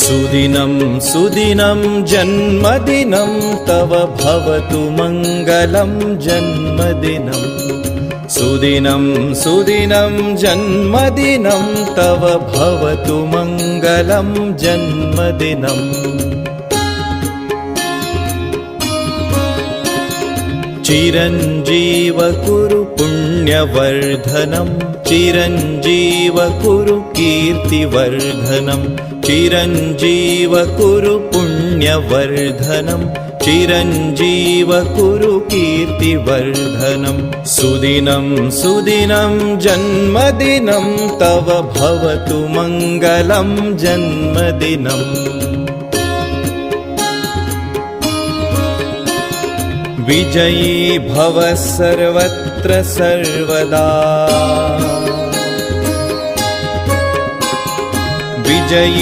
सुदिनं सुदिनं जन्मदिनं तव भवतु मङ्गलं जन्मदिनं सुदिनं सुदिनं जन्मदिनं तव भवतु मङ्गलं जन्मदिनम् चिरञ्जीव कुरु पुण्यवर्धनं चिरञ्जीव कुरु कीर्तिवर्धनं चिरञ्जीव कुरु पुण्यवर्धनं चिरञ्जीव कुरु कीर्तिवर्धनं सुदिनं सुदिनं जन्मदिनं तव भवतु मङ्गलं जन्मदिनम् विजयी भव सर्वत्र सर्वदा विजयी